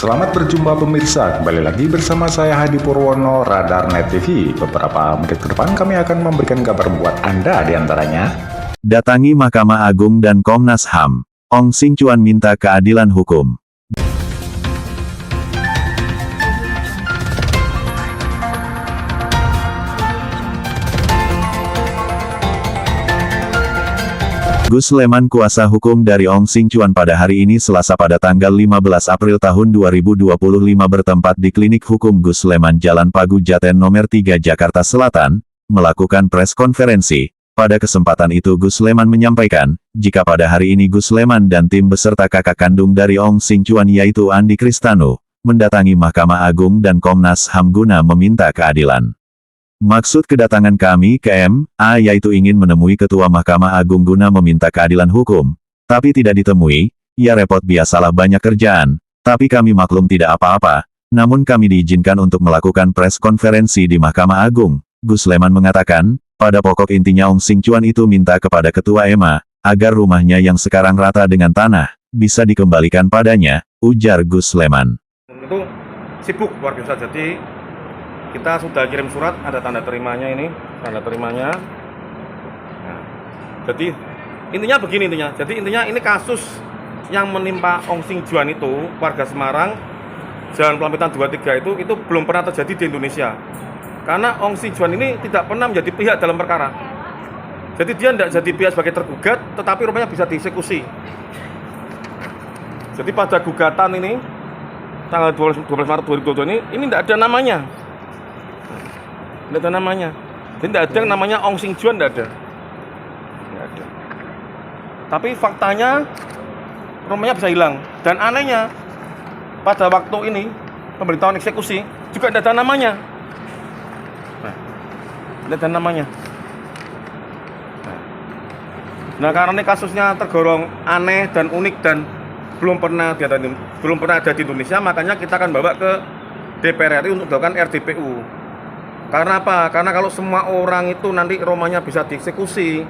Selamat berjumpa pemirsa, kembali lagi bersama saya Hadi Purwono, Radar Net TV. Beberapa menit ke depan kami akan memberikan kabar buat Anda diantaranya. Datangi Mahkamah Agung dan Komnas HAM. Ong Sing Chuan minta keadilan hukum. Gus Leman, kuasa hukum dari Ong Sing Chuan, pada hari ini Selasa pada tanggal 15 April tahun 2025 bertempat di Klinik Hukum Gus Leman Jalan Pagu Jaten nomor 3 Jakarta Selatan, melakukan pres konferensi. Pada kesempatan itu Gus Leman menyampaikan, jika pada hari ini Gus Leman dan tim beserta kakak kandung dari Ong Sing Chuan yaitu Andi Kristanu, mendatangi Mahkamah Agung dan Komnas HAM guna meminta keadilan. Maksud kedatangan kami ke MA yaitu ingin menemui Ketua Mahkamah Agung guna meminta keadilan hukum. Tapi tidak ditemui, ya repot, biasalah banyak kerjaan. Tapi kami maklum tidak apa-apa, namun kami diizinkan untuk melakukan pres konferensi di Mahkamah Agung. Gus Leman mengatakan, pada pokok intinya Ong Sing Chuan itu minta kepada Ketua MA, agar rumahnya yang sekarang rata dengan tanah, bisa dikembalikan padanya, ujar Gus Leman. Itu sibuk luar biasa, jadi kita sudah kirim surat, ada tanda terimanya ini, tanda terimanya. Nah, jadi intinya begini jadi intinya ini kasus yang menimpa Ong Sing Chuan itu, warga Semarang, Jalan Pelampitan 23 itu belum pernah terjadi di Indonesia. Karena Ong Sing Chuan ini tidak pernah menjadi pihak dalam perkara. Jadi dia tidak jadi pihak sebagai tergugat, tetapi rumahnya bisa dieksekusi. Jadi pada gugatan ini, tanggal 12 Maret 2022 ini tidak ada namanya. Tidak ada namanya. Jadi tidak ada yang namanya Ong Sing Chuan, tidak ada. Tidak ada. Tapi faktanya rumahnya bisa hilang. Dan anehnya, pada waktu ini pemberitahuan eksekusi juga tidak ada namanya. Tidak ada namanya. Nah, karena ini kasusnya tergolong aneh dan unik dan belum pernah ada di Indonesia, makanya kita akan bawa ke DPR RI untuk melakukan RDPU. Karena apa? Karena kalau semua orang itu nanti rumahnya bisa dieksekusi,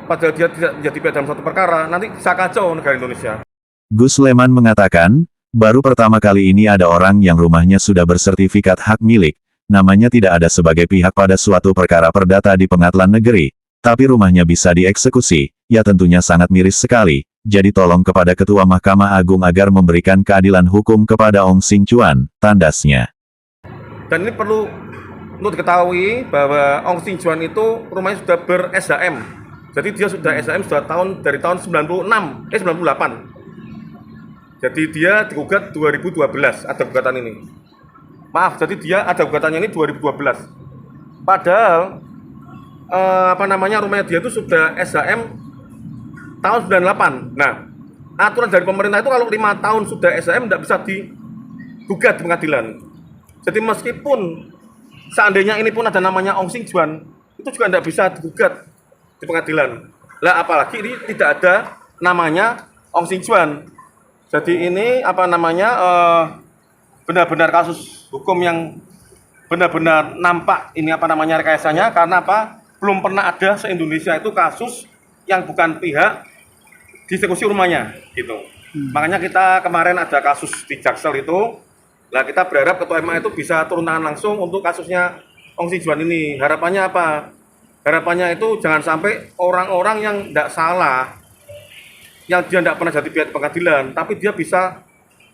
padahal dia tidak menjadi pihak dalam suatu perkara, nanti bisa kacau negara Indonesia. Gus Leman mengatakan, baru pertama kali ini ada orang yang rumahnya sudah bersertifikat hak milik, namanya tidak ada sebagai pihak pada suatu perkara perdata di pengadilan negeri, tapi rumahnya bisa dieksekusi, ya tentunya sangat miris sekali. Jadi tolong kepada Ketua Mahkamah Agung agar memberikan keadilan hukum kepada Ong Sing Chuan, tandasnya. Dan ini perlu untuk diketahui bahwa Ong Sing Chuan itu rumahnya sudah ber-SHM. Jadi dia sudah SHM sudah dari tahun 98. Jadi dia digugat 2012, ada gugatan ini. Maaf, jadi dia ada gugatannya ini 2012. Padahal rumahnya dia itu sudah SHM tahun 98. Nah, aturan dari pemerintah itu kalau 5 tahun sudah SHM tidak bisa digugat di pengadilan. Jadi meskipun seandainya ini pun ada namanya Ong Sing Chuan, itu juga tidak bisa digugat di pengadilan. Lah apalagi ini tidak ada namanya Ong Sing Chuan. Jadi ini benar-benar kasus hukum yang benar-benar nampak ini rekayasanya, karena apa? Belum pernah ada se-Indonesia itu kasus yang bukan pihak dieksekusi rumahnya gitu. Makanya kita kemarin ada kasus di Jaksel itu. Nah, kita berharap Ketua MA itu bisa turun tangan langsung untuk kasusnya Ong Sing Chuan ini. Harapannya apa? Harapannya itu jangan sampai orang-orang yang tidak salah, yang dia tidak pernah jadi pihak di pengadilan, tapi dia bisa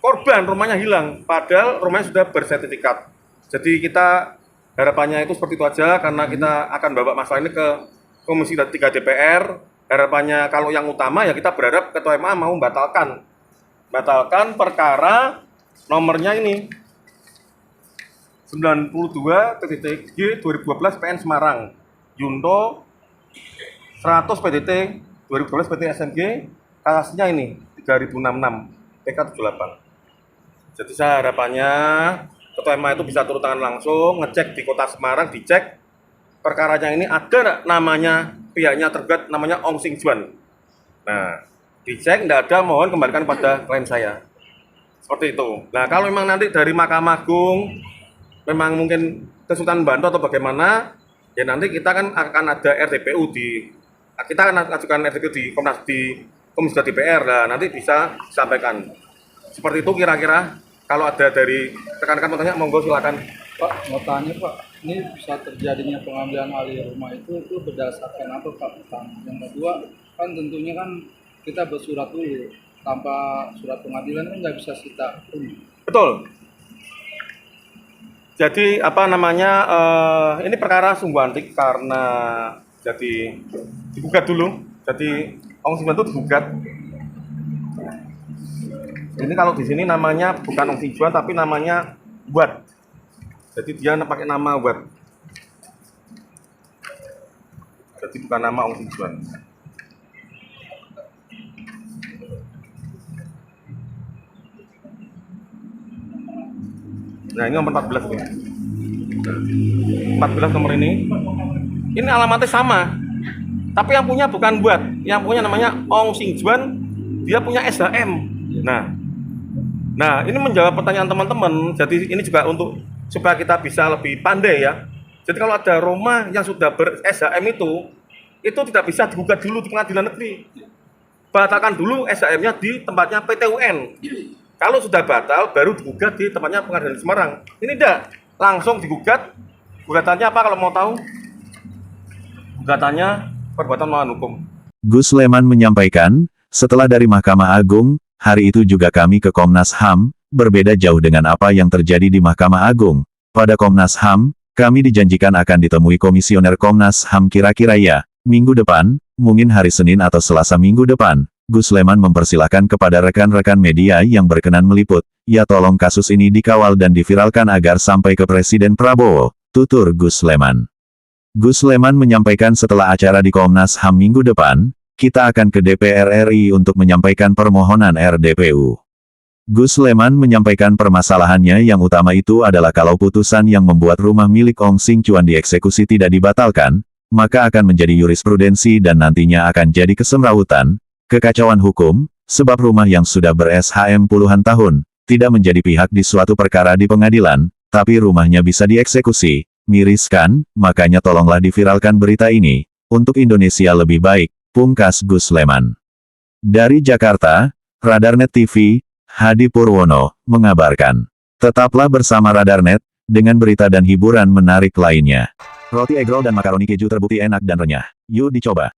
korban rumahnya hilang, padahal rumahnya sudah bersertifikat. Jadi kita harapannya itu seperti itu aja, karena kita akan bawa masalah ini ke Komisi 3 DPR. Harapannya kalau yang utama ya kita berharap Ketua MA mau batalkan perkara nomornya ini 92/G 2012 PN Semarang Yunto 100 PDT 2012 PT SMG, kasusnya ini 3066 PK 78. Jadi saya harapannya Ketua MA itu bisa turun tangan langsung, ngecek di Kota Semarang, dicek perkaranya ini ada namanya pihaknya tergugat namanya Ong Sing Chuan. Nah, dicek tidak ada, mohon kembalikan pada klien saya. Seperti itu. Nah, kalau memang nanti dari Mahkamah Agung memang mungkin kesulitan bantu atau bagaimana, ya nanti kita kan akan ada RDPU kita akan ajukan RDPU di Komisi DPR. Nah, nanti bisa disampaikan. Seperti itu kira-kira Kalau ada dari rekan-rekan mau tanya, monggo silakan. Pak, mau tanya Pak, ini bisa terjadinya pengambilan alih rumah itu berdasarkan apa Pak? Yang kedua, kan tentunya kan kita bersurat dulu, tanpa surat pengadilan kan nggak bisa sita rumah. Betul. Jadi apa namanya, ini perkara sungguh antik karena jadi digugat dulu. Jadi Ong Sing Chuan itu digugat. Ini kalau di sini namanya bukan Ong Sing Chuan tapi namanya Wat. Jadi dia pakai nama Wat. Jadi bukan nama Ong Sing Chuan. Nah, ini nomor 14 nih. 14 nomor ini. Ini alamatnya sama. Tapi yang punya bukan Buat. Yang punya namanya Ong Sing Chuan. Dia punya SHM. Nah, ini menjawab pertanyaan teman-teman. Jadi ini juga untuk supaya kita bisa lebih pandai ya. Jadi kalau ada rumah yang sudah ber-SHM itu tidak bisa digugat dulu di pengadilan negeri. Batalkan dulu SHM-nya di tempatnya PT UN. Kalau sudah batal, baru digugat di tempatnya pengadilan Semarang. Ini tidak, langsung digugat. Gugatannya apa kalau mau tahu? Gugatannya perbuatan melawan hukum. Gus Leman menyampaikan, setelah dari Mahkamah Agung, hari itu juga kami ke Komnas HAM, berbeda jauh dengan apa yang terjadi di Mahkamah Agung. Pada Komnas HAM, kami dijanjikan akan ditemui Komisioner Komnas HAM kira-kira ya, minggu depan, mungkin hari Senin atau Selasa minggu depan. Gus Leman mempersilahkan kepada rekan-rekan media yang berkenan meliput, ya tolong kasus ini dikawal dan diviralkan agar sampai ke Presiden Prabowo, tutur Gus Leman. Gus Leman menyampaikan setelah acara di Komnas HAM minggu depan, kita akan ke DPR RI untuk menyampaikan permohonan RDPU. Gus Leman menyampaikan permasalahannya yang utama itu adalah kalau putusan yang membuat rumah milik Ong Sing Chuan dieksekusi tidak dibatalkan, maka akan menjadi jurisprudensi dan nantinya akan jadi kesemrawutan, kekacauan hukum, sebab rumah yang sudah ber-SHM puluhan tahun, tidak menjadi pihak di suatu perkara di pengadilan, tapi rumahnya bisa dieksekusi, miris kan, makanya tolonglah diviralkan berita ini, untuk Indonesia lebih baik. Pungkas Gus Leman. Dari Jakarta, Radarnet TV, Hadi Purwono, mengabarkan. Tetaplah bersama Radarnet, dengan berita dan hiburan menarik lainnya. Roti egg roll dan makaroni keju terbukti enak dan renyah. Yuk dicoba.